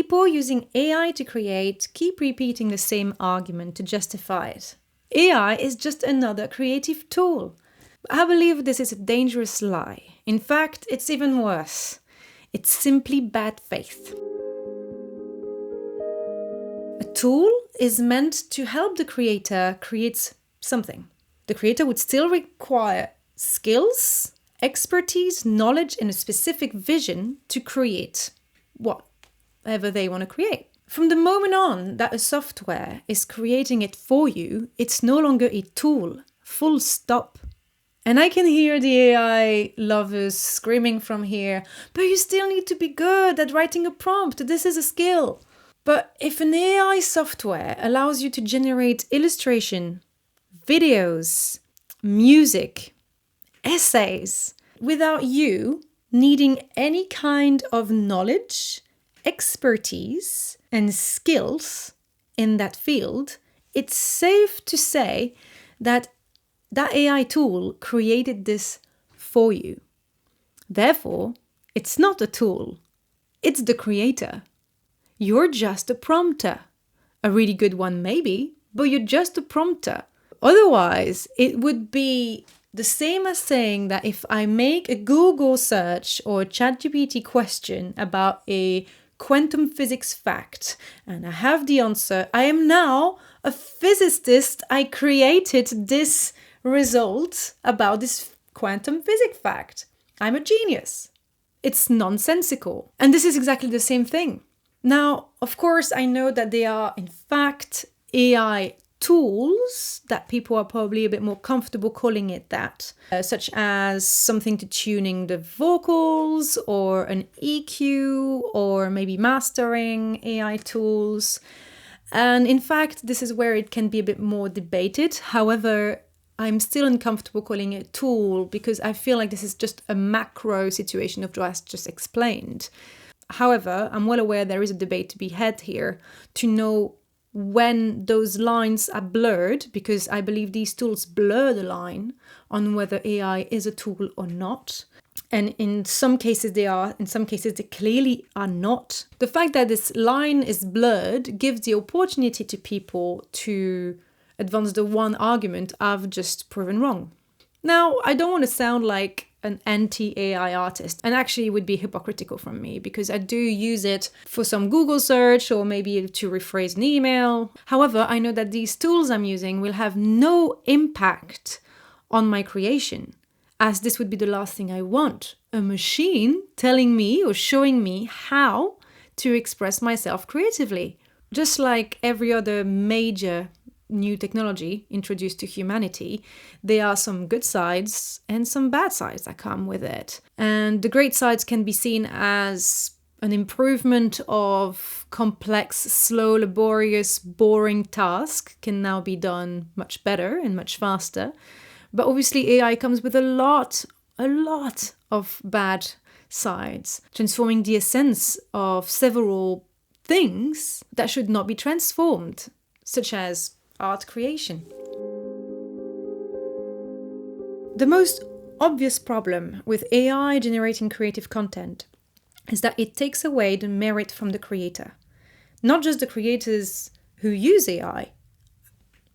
People using AI to create keep repeating the same argument to justify it. AI is just another creative tool. I believe this is a dangerous lie. In fact, it's even worse. It's simply bad faith. A tool is meant to help the creator create something. The creator would still require skills, expertise, knowledge, and a specific vision to create whatever they want to create. From the moment on that a software is creating it for you, it's no longer a tool, full stop. And I can hear the AI lovers screaming from here, but you still need to be good at writing a prompt. This is a skill. But if an AI software allows you to generate illustration, videos, music, essays, without you needing any kind of knowledge, expertise, and skills in that field, it's safe to say that AI tool created this for you. Therefore, it's not a tool. It's the creator. You're just a prompter. A really good one maybe, but you're just a prompter. Otherwise, it would be the same as saying that if I make a Google search or a ChatGPT question about a quantum physics fact and I have the answer, I am now a physicist. I created this result about this quantum physics fact. I'm a genius. It's nonsensical. And this is exactly the same thing. Now, of course, I know that they are, in fact, AI tools that people are probably a bit more comfortable calling it that, such as something to tuning the vocals or an EQ or maybe mastering AI tools. And in fact, this is where it can be a bit more debated. However, I'm still uncomfortable calling it a tool because I feel like this is just a macro situation of what I just explained. However, I'm well aware there is a debate to be had here to know when those lines are blurred, because I believe these tools blur the line on whether AI is a tool or not. And in some cases they are, in some cases they clearly are not. The fact that this line is blurred gives the opportunity to people to advance the one argument I've just proven wrong. Now, I don't want to sound like an anti-AI artist, and actually it would be hypocritical from me because I do use it for some Google search or maybe to rephrase an email. However, I know that these tools I'm using will have no impact on my creation, as this would be the last thing I want. A machine telling me or showing me how to express myself creatively. Just like every other major new technology introduced to humanity, there are some good sides and some bad sides that come with it. And the great sides can be seen as an improvement of complex, slow, laborious, boring tasks can now be done much better and much faster. But obviously AI comes with a lot of bad sides, transforming the essence of several things that should not be transformed, such as art creation. The most obvious problem with AI generating creative content is that it takes away the merit from the creator. Not just the creators who use AI,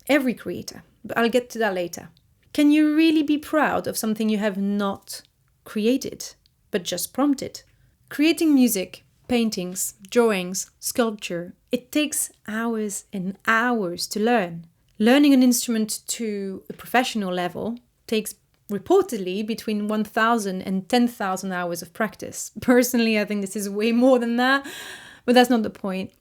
every creator, but I'll get to that later. Can you really be proud of something you have not created, but just prompted? Creating music, paintings, drawings, sculpture, it takes hours and hours to learn. Learning an instrument to a professional level takes reportedly between 1,000 and 10,000 hours of practice. Personally, I think this is way more than that, but that's not the point.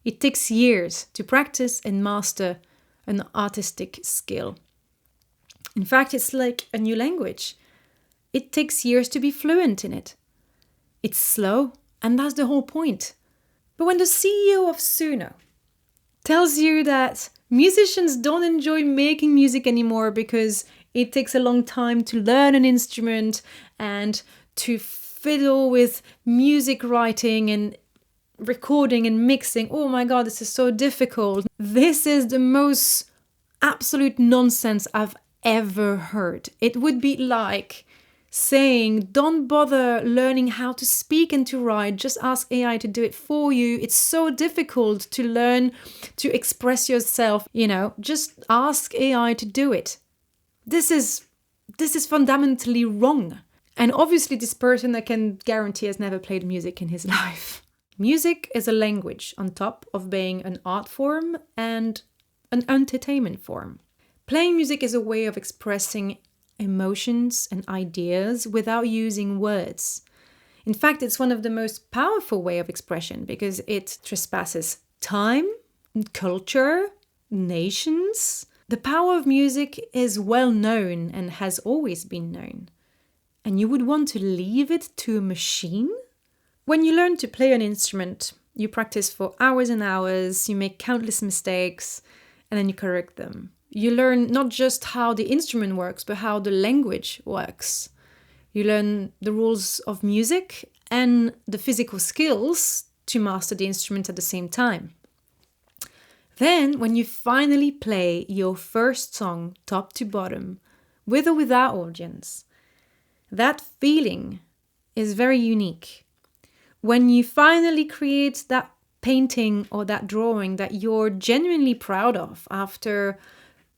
It takes years to practice and master an artistic skill. In fact, it's like a new language. It takes years to be fluent in it. It's slow, and that's the whole point. But when the CEO of Suno tells you that musicians don't enjoy making music anymore because it takes a long time to learn an instrument and to fiddle with music writing and recording and mixing, oh my God, this is so difficult. This is the most absolute nonsense I've ever heard. It would be like saying, don't bother learning how to speak and to write, just ask AI to do it for you. It's so difficult to learn to express yourself, just ask AI to do it. This is fundamentally wrong. And obviously this person, I can guarantee, has never played music in his life. Music is a language on top of being an art form and an entertainment form. Playing music is a way of expressing emotions and ideas without using words. In fact, it's one of the most powerful way of expression because it trespasses time, culture, nations. The power of music is well known and has always been known. And you would want to leave it to a machine? When you learn to play an instrument, you practice for hours and hours, you make countless mistakes, and then you correct them. You learn not just how the instrument works, but how the language works. You learn the rules of music and the physical skills to master the instrument at the same time. Then, when you finally play your first song top to bottom, with or without audience, that feeling is very unique. When you finally create that painting or that drawing that you're genuinely proud of after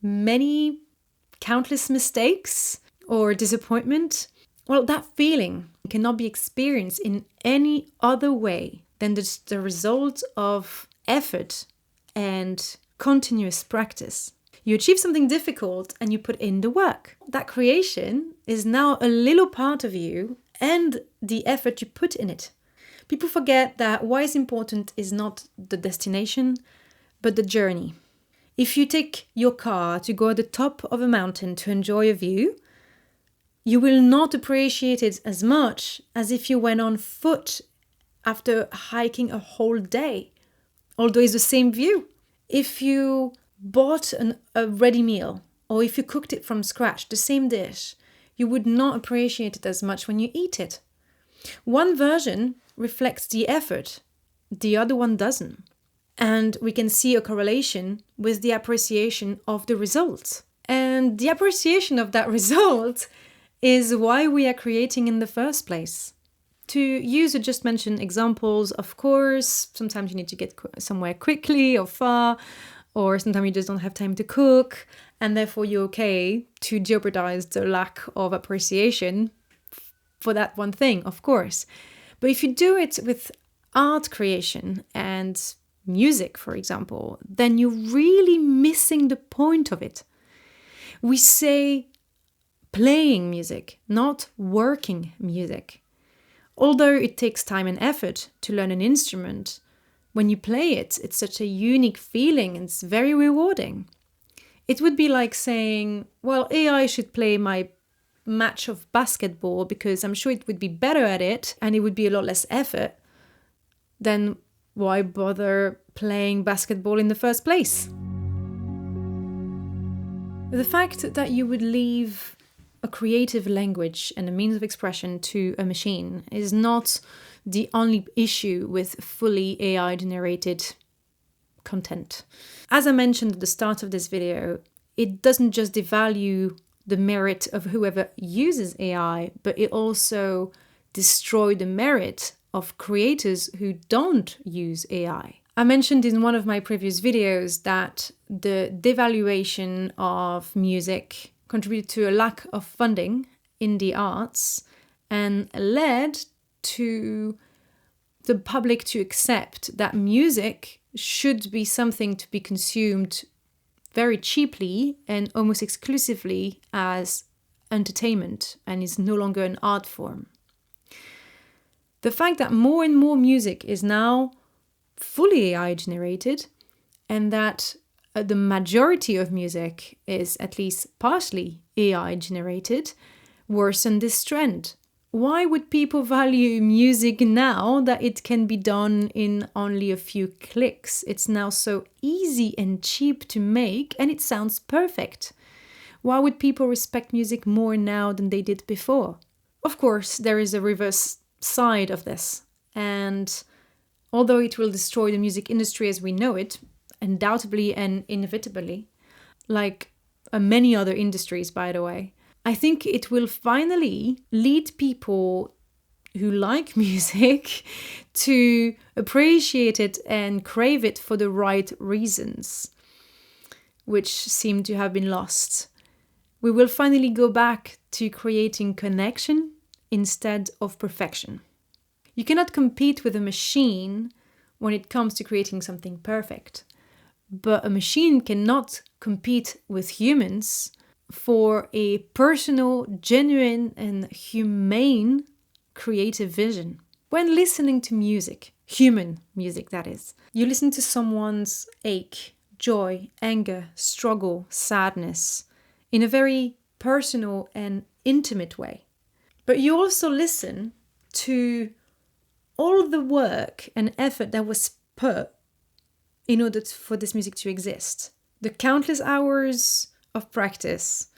many countless mistakes or disappointment, well, that feeling cannot be experienced in any other way than just the result of effort and continuous practice. You achieve something difficult and you put in the work. That creation is now a little part of you and the effort you put in it. People forget that what is important is not the destination, but the journey. If you take your car to go at the top of a mountain to enjoy a view, you will not appreciate it as much as if you went on foot after hiking a whole day, although it's the same view. If you bought a ready meal, or if you cooked it from scratch, the same dish, you would not appreciate it as much when you eat it. One version reflects the effort, the other one doesn't. And we can see a correlation with the appreciation of the result. And the appreciation of that result is why we are creating in the first place. To use the just mentioned examples, of course, sometimes you need to get somewhere quickly or far, or sometimes you just don't have time to cook, and therefore you're okay to jeopardize the lack of appreciation for that one thing, of course. But if you do it with art creation and music, for example, then you're really missing the point of it. We say playing music, not working music. Although it takes time and effort to learn an instrument, when you play it, it's such a unique feeling and it's very rewarding. It would be like saying, well, AI should play my match of basketball because I'm sure it would be better at it and it would be a lot less effort. Then why bother playing basketball in the first place? The fact that you would leave a creative language and a means of expression to a machine is not the only issue with fully AI-generated content. As I mentioned at the start of this video, it doesn't just devalue the merit of whoever uses AI, but it also destroys the merit of creators who don't use AI. I mentioned in one of my previous videos that the devaluation of music contributed to a lack of funding in the arts and led to the public to accept that music should be something to be consumed very cheaply and almost exclusively as entertainment and is no longer an art form. The fact that more and more music is now fully AI generated and that the majority of music is at least partially AI generated worsen this trend. Why would people value music now that it can be done in only a few clicks? It's now so easy and cheap to make and it sounds perfect. Why would people respect music more now than they did before? Of course, there is a reverse side of this. And although it will destroy the music industry as we know it, undoubtedly and inevitably, like many other industries, by the way, I think it will finally lead people who like music to appreciate it and crave it for the right reasons, which seem to have been lost. We will finally go back to creating connection instead of perfection. You cannot compete with a machine when it comes to creating something perfect, but a machine cannot compete with humans for a personal, genuine, and humane creative vision. When listening to music, human music that is, you listen to someone's ache, joy, anger, struggle, sadness in a very personal and intimate way. But you also listen to all the work and effort that was put in order for this music to exist. The countless hours of practice,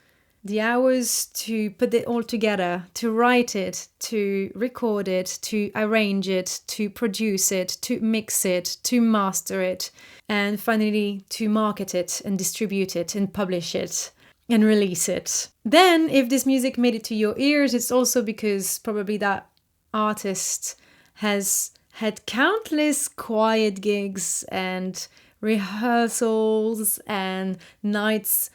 the hours to put it all together, to write it, to record it, to arrange it, to produce it, to mix it, to master it, and finally to market it and distribute it and publish it and release it. Then, if this music made it to your ears, it's also because probably that artist has had countless quiet gigs and rehearsals and nights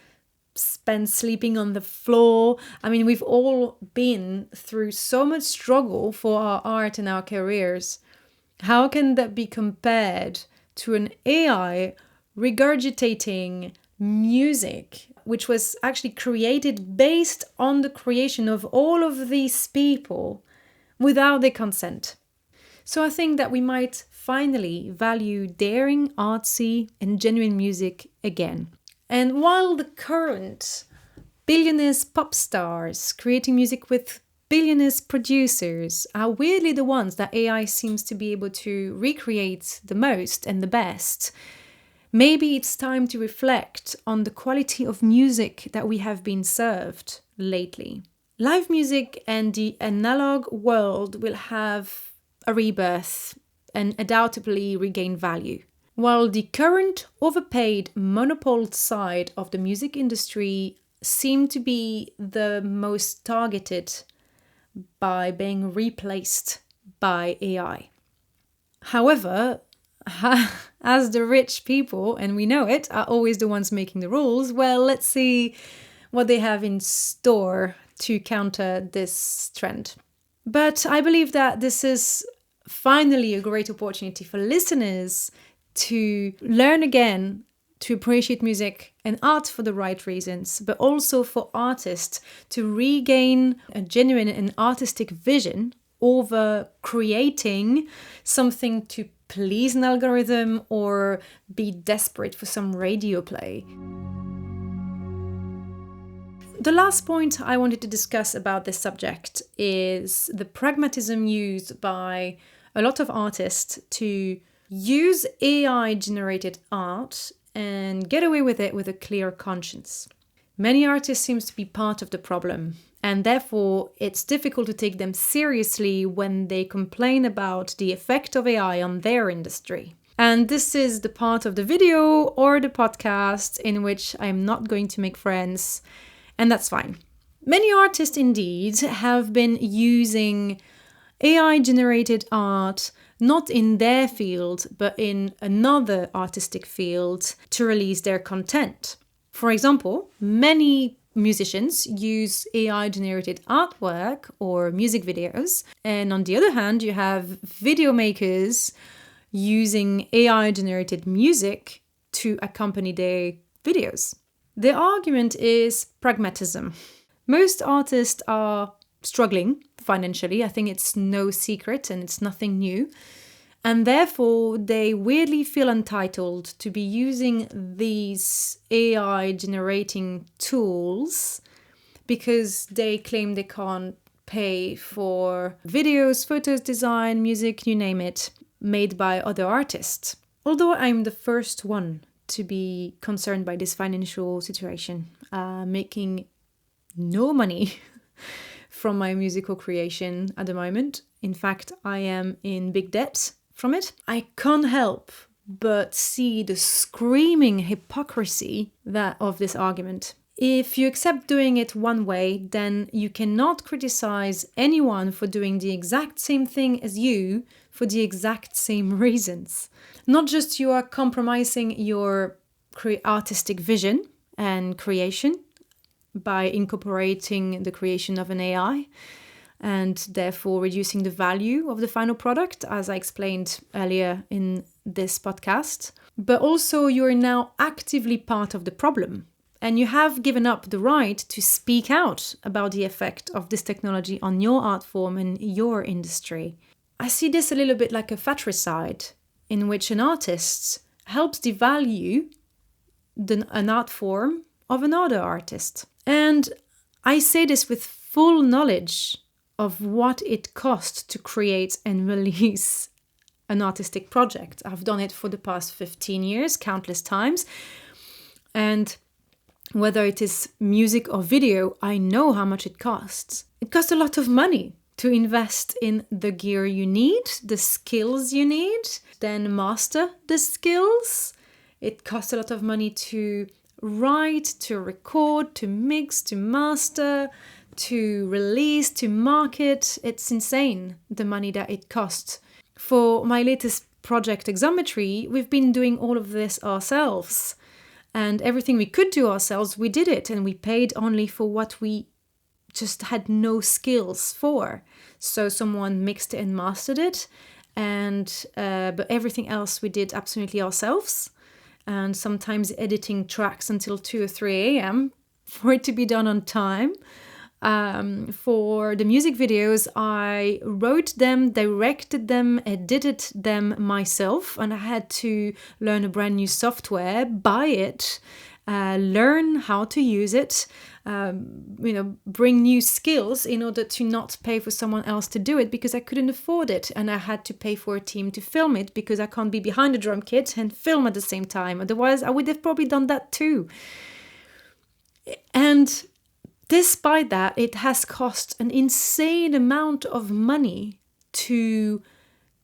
spent sleeping on the floor. I mean, we've all been through so much struggle for our art and our careers. How can that be compared to an AI regurgitating music, which was actually created based on the creation of all of these people without their consent? So I think that we might finally value daring, artsy, and genuine music again. And while the current billionaires pop stars creating music with billionaires producers are weirdly the ones that AI seems to be able to recreate the most and the best, maybe it's time to reflect on the quality of music that we have been served lately. Live music and the analog world will have a rebirth and undoubtedly regain value. While the current overpaid monopole side of the music industry seem to be the most targeted by being replaced by AI. However, as the rich people, and we know it, are always the ones making the rules, well, let's see what they have in store to counter this trend. But I believe that this is finally a great opportunity for listeners to learn again to appreciate music and art for the right reasons, but also for artists to regain a genuine and artistic vision over creating something to please an algorithm or be desperate for some radio play. The last point I wanted to discuss about this subject is the pragmatism used by a lot of artists to use AI-generated art and get away with it with a clear conscience. Many artists seem to be part of the problem, and therefore it's difficult to take them seriously when they complain about the effect of AI on their industry. And this is the part of the video or the podcast in which I'm not going to make friends, and that's fine. Many artists indeed have been using AI-generated art not in their field, but in another artistic field to release their content. For example, many musicians use AI-generated artwork or music videos, and on the other hand, you have video makers using AI-generated music to accompany their videos. The argument is pragmatism. Most artists are struggling financially. I think it's no secret and it's nothing new. And therefore, they weirdly feel entitled to be using these AI generating tools because they claim they can't pay for videos, photos, design, music, you name it, made by other artists. Although I'm the first one to be concerned by this financial situation, making no money from my musical creation at the moment. In fact, I am in big debt from it. I can't help but see the screaming hypocrisy of this argument. If you accept doing it one way, then you cannot criticize anyone for doing the exact same thing as you for the exact same reasons. Not just you are compromising your artistic vision and creation by incorporating the creation of an AI and therefore reducing the value of the final product, as I explained earlier in this podcast, but also you're now actively part of the problem. And you have given up the right to speak out about the effect of this technology on your art form and your industry. I see this a little bit like a fratricide, in which an artist helps devalue an art form of another artist. And I say this with full knowledge of what it costs to create and release an artistic project. I've done it for the past 15 years, countless times. And whether it is music or video, I know how much it costs. It costs a lot of money to invest in the gear you need, the skills you need, then master the skills. It costs a lot of money to write, to record, to mix, to master, to release, to market. It's insane, the money that it costs. For my latest project, Exometry, we've been doing all of this ourselves. And everything we could do ourselves, we did it. And we paid only for what we just had no skills for. So someone mixed it and mastered it. But everything else we did absolutely ourselves. And sometimes editing tracks until 2 or 3 a.m. for it to be done on time. For the music videos, I wrote them, directed them, edited them myself, and I had to learn a brand new software, buy it, learn how to use it, bring new skills in order to not pay for someone else to do it because I couldn't afford it, and I had to pay for a team to film it because I can't be behind the drum kit and film at the same time. Otherwise, I would have probably done that too. And despite that, it has cost an insane amount of money to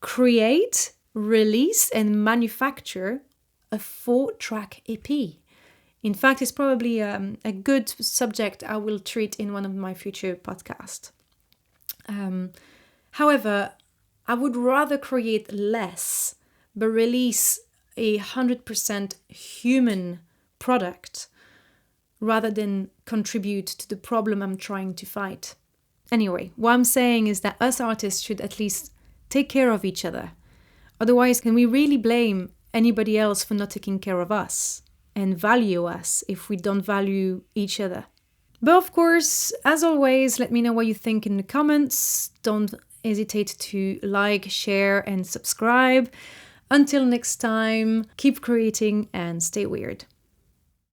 create, release, and manufacture a 4-track EP. In fact, it's probably a good subject I will treat in one of my future podcasts. However, I would rather create less, but release a 100% human product rather than contribute to the problem I'm trying to fight. Anyway, what I'm saying is that us artists should at least take care of each other. Otherwise, can we really blame anybody else for not taking care of us and value us if we don't value each other? But of course, as always, let me know what you think in the comments. Don't hesitate to like, share, and subscribe. Until next time, keep creating and stay weird.